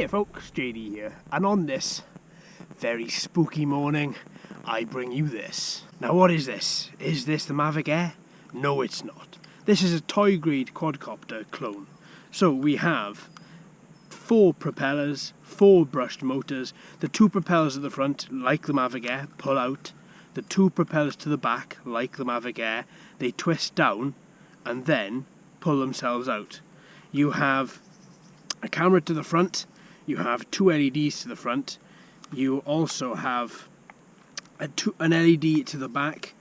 Hey folks, JD here, and on this very spooky morning, I bring you this. Now what is this? Is this the Mavic Air? No, it's not. This is a toy grade quadcopter clone. So we have 4 propellers, 4 brushed motors, the 2 propellers at the front, like the Mavic Air, pull out, the 2 propellers to the back, like the Mavic Air, they twist down and then pull themselves out. You have a camera to the front, you have 2 LEDs to the front, you also have an LED to the back,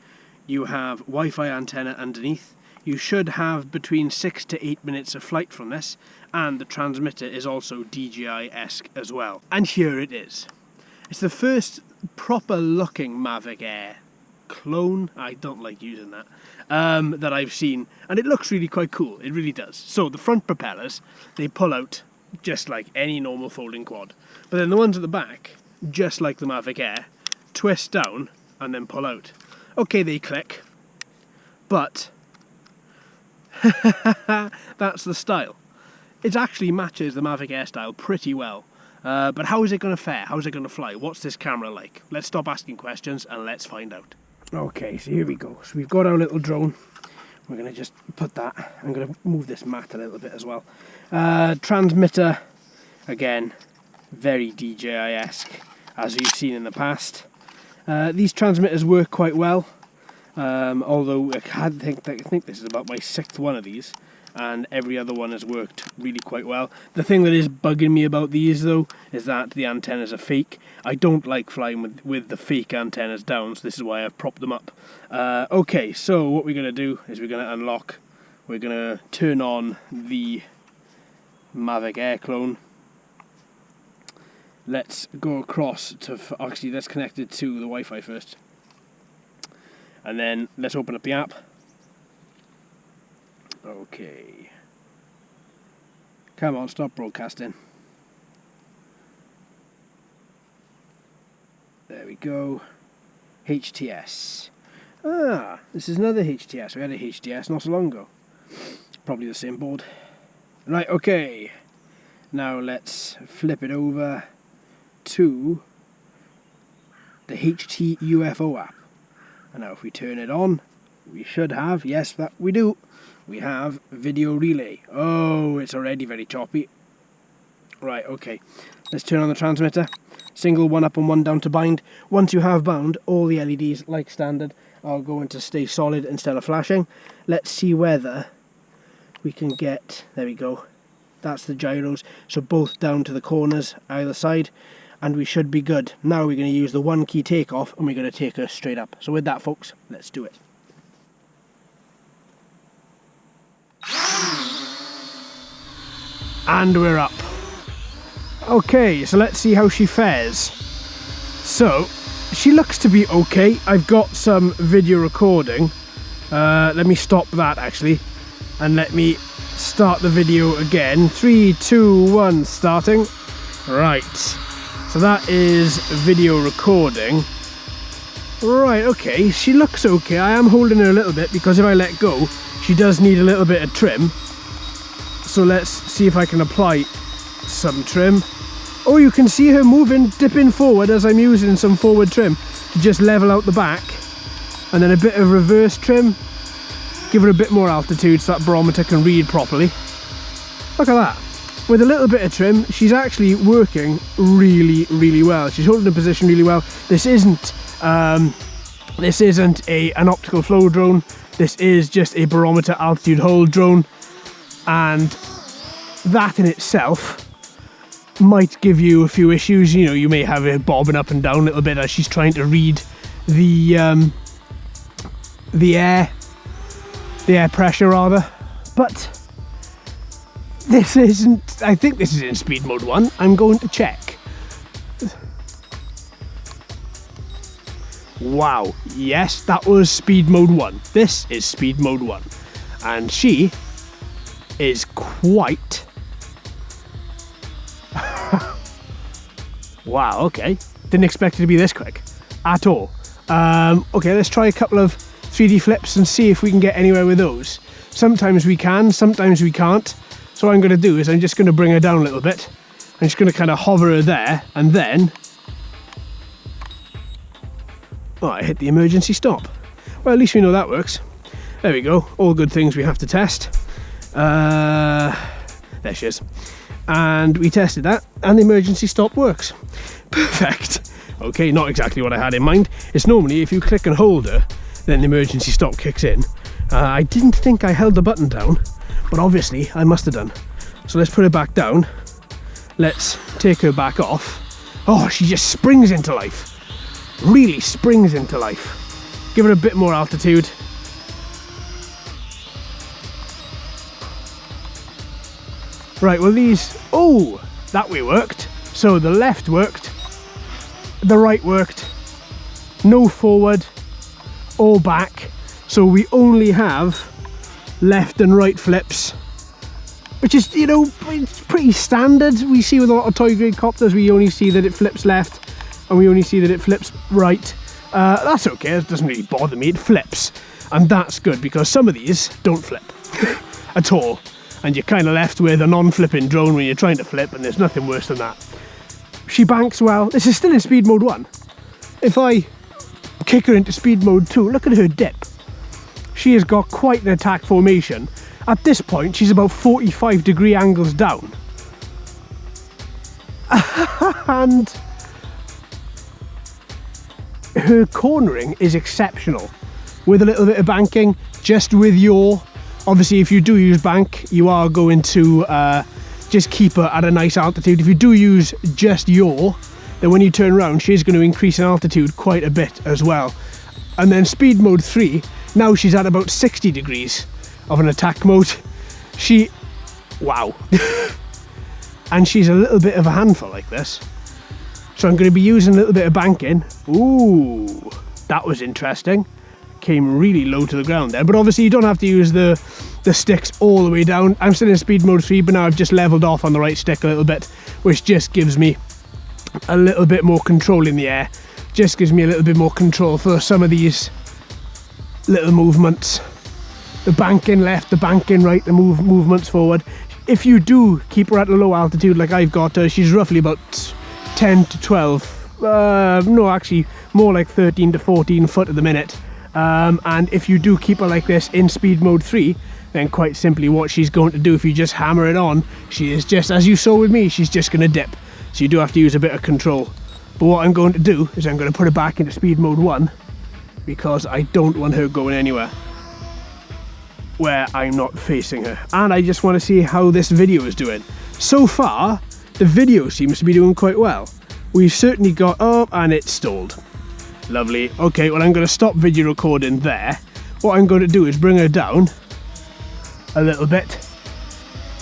you have Wi-Fi antenna underneath. You should have between 6 to 8 minutes of flight from this, and the transmitter is also DJI-esque as well. And here it is. It's the first proper looking Mavic Air clone, I don't like using that, that I've seen, and it looks really quite cool, it really does. So the front propellers, they pull out just like any normal folding quad, but then the ones at the back, just like the Mavic Air, twist down and then pull out. Okay, they click, but that's the style. It actually matches the Mavic Air style pretty well. But how is it going to fare? How is it going to fly? What's this camera like? Let's stop asking questions and let's find out. Okay, so here we go. So we've got our little drone. We're going to just put that. I'm going to move this mat a little bit as well. Transmitter, again, very DJI-esque, as you've seen in the past. These transmitters work quite well. Although I think this is about my 6th one of these, and every other one has worked really quite well. The thing that is bugging me about these though is that the antennas are fake. I don't like flying with the fake antennas down, so this is why I've propped them up. Okay, so what we're going to do is we're going to unlock, we're going to turn on the Mavic Air clone. Let's go across to, actually let's connect it to the Wi-Fi first. And then let's open up the app. Okay. Come on, stop broadcasting. There we go. HTS. Ah, this is another HTS. We had a HTS not so long ago. Probably the same board. Right, okay. Now let's flip it over to the HT UFO app. And now if we turn it on, we should have, yes, that we do, we have video relay. Oh, it's already very choppy. Right, okay, let's turn on the transmitter. Single, 1 up and 1 down to bind. Once you have bound, all the LEDs, like standard, are going to stay solid instead of flashing. Let's see whether we can get, there we go, that's the gyros, so both down to the corners either side. And we should be good. Now we're going to use the 1 key takeoff and we're going to take her straight up. So with that folks, let's do it. And we're up. Okay, so let's see how she fares. So, she looks to be okay. I've got some video recording. Let me stop that actually. And let me start the video again. 3, 2, 1, starting. Right. So that is video recording. Right, okay, she looks okay. I am holding her a little bit because if I let go, she does need a little bit of trim. So let's see if I can apply some trim. Oh, you can see her moving, dipping forward as I'm using some forward trim to just level out the back. And then a bit of reverse trim. Give her a bit more altitude so that barometer can read properly. Look at that. With a little bit of trim, she's actually working really, really well. She's holding the position really well. This isn't an optical flow drone. This is just a barometer altitude hold drone, and that in itself might give you a few issues. You know, you may have it bobbing up and down a little bit as she's trying to read the air pressure rather, but this isn't, I think this is in speed mode 1. I'm going to check. Wow, yes, that was speed mode 1. This is speed mode 1. And she is quite... Wow, okay. Didn't expect it to be this quick at all. Okay, let's try a couple of 3D flips and see if we can get anywhere with those. Sometimes we can, sometimes we can't. So what I'm going to do is I'm just going to bring her down a little bit I'm just going to kind of hover her there, and then... Oh, I hit the emergency stop. Well, at least we know that works. There we go. All good things we have to test. There she is. And we tested that, and the emergency stop works. Perfect. Okay, not exactly what I had in mind. It's normally if you click and hold her, then the emergency stop kicks in. I didn't think I held the button down, but obviously I must have done. So let's put her back down. Let's take her back off. Oh, she just springs into life. Really springs into life. Give her a bit more altitude. Right, well these, oh, that way worked. So the left worked, the right worked, no forward or back. So we only have left and right flips, which is, you know, it's pretty standard. We see with a lot of toy grade copters, we only see that it flips left and we only see that it flips right. That's okay, it doesn't really bother me, it flips. And that's good because some of these don't flip at all. And you're kind of left with a non-flipping drone when you're trying to flip, and there's nothing worse than that. She banks well. This is still in speed mode 1. If I kick her into speed mode 2, look at her dip. She has got quite an attack formation. At this point, she's about 45-degree angles down. And her cornering is exceptional. With a little bit of banking, just with yaw. Obviously, if you do use bank, you are going to just keep her at a nice altitude. If you do use just yaw, then when you turn around, she's going to increase in altitude quite a bit as well. And then speed mode 3, now she's at about 60 degrees of an attack mode. Wow. And she's a little bit of a handful like this. So I'm going to be using a little bit of banking. Ooh, that was interesting. Came really low to the ground there, but obviously you don't have to use the sticks all the way down. I'm still in speed mode 3, but now I've just leveled off on the right stick a little bit, which just gives me a little bit more control in the air. Just gives me a little bit more control for some of these little movements. The banking left, the banking right, the movements forward. If you do keep her at a low altitude like I've got her, she's roughly about 10 to 12, no, actually more like 13 to 14 foot at the minute. And if you do keep her like this in speed mode 3, then quite simply what she's going to do, if you just hammer it on, she is just, as you saw with me, she's just going to dip. So you do have to use a bit of control. But what I'm going to do is I'm going to put her back into speed mode 1, because I don't want her going anywhere where I'm not facing her. And I just want to see how this video is doing. So far, the video seems to be doing quite well. We've certainly got up, and it's stalled. Lovely. Okay, well I'm going to stop video recording there. What I'm going to do is bring her down a little bit.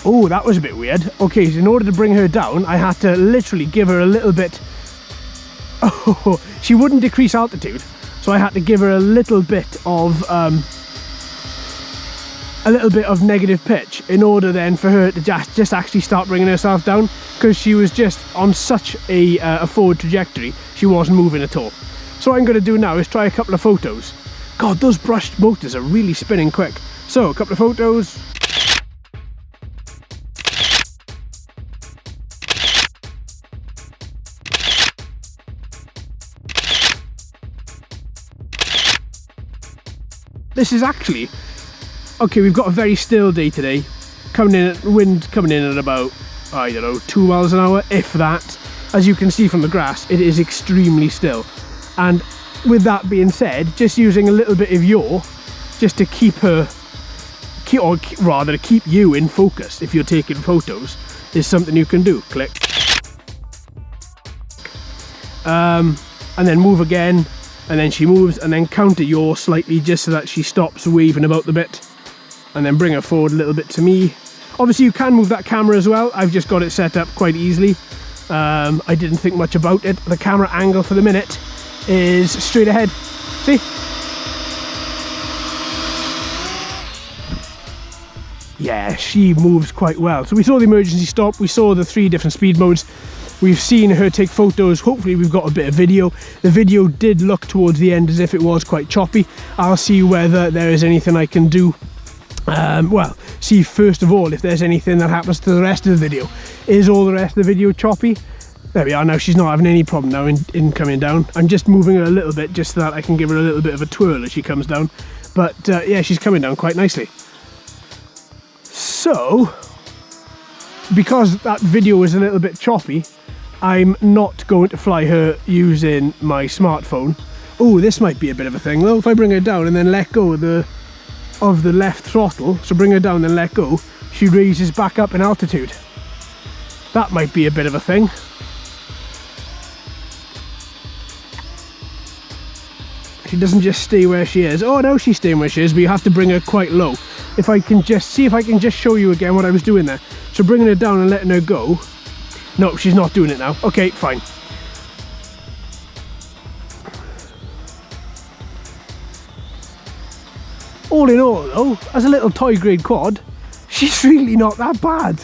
Oh, that was a bit weird. Okay, so in order to bring her down, I had to literally give her a little bit... Oh, she wouldn't decrease altitude, so I had to give her a little bit of negative pitch in order then for her to just actually start bringing herself down, because she was just on such a forward trajectory, she wasn't moving at all. So what I'm going to do now is try a couple of photos. God, those brushed motors are really spinning quick. So, a couple of photos. This is actually... Okay, we've got a very still day today. Wind coming in at about, I don't know, 2 miles an hour, if that. As you can see from the grass, it is extremely still. And with that being said, just using a little bit of yaw, just to keep her, or rather to keep you in focus if you're taking photos, is something you can do. Click. And then move again, and then she moves, and then counter yaw slightly just so that she stops waving about the bit. And then bring her forward a little bit to me. Obviously you can move that camera as well. I've just got it set up quite easily. I didn't think much about it. The camera angle for the minute is straight ahead. See? Yeah, she moves quite well. So we saw the emergency stop, we saw the 3 different speed modes, we've seen her take photos, hopefully we've got a bit of video. The video did look towards the end as if it was quite choppy. I'll see whether there is anything I can do well, see first of all if there's anything that happens to the rest of the video. Is all the rest of the video choppy? There we are. Now she's not having any problem now in coming down. I'm just moving her a little bit just so that I can give her a little bit of a twirl as she comes down. But yeah, she's coming down quite nicely. So, because that video is a little bit choppy, I'm not going to fly her using my smartphone. Oh, this might be a bit of a thing though. If I bring her down and then let go of the left throttle, so bring her down and let go, she raises back up in altitude. That might be a bit of a thing. She doesn't just stay where she is. Oh no, she's staying where she is, but you have to bring her quite low. If I can just see if I can just show you again what I was doing there. So bringing her down and letting her go. No, she's not doing it now. Okay, fine. All in all though, as a little toy grade quad, she's really not that bad.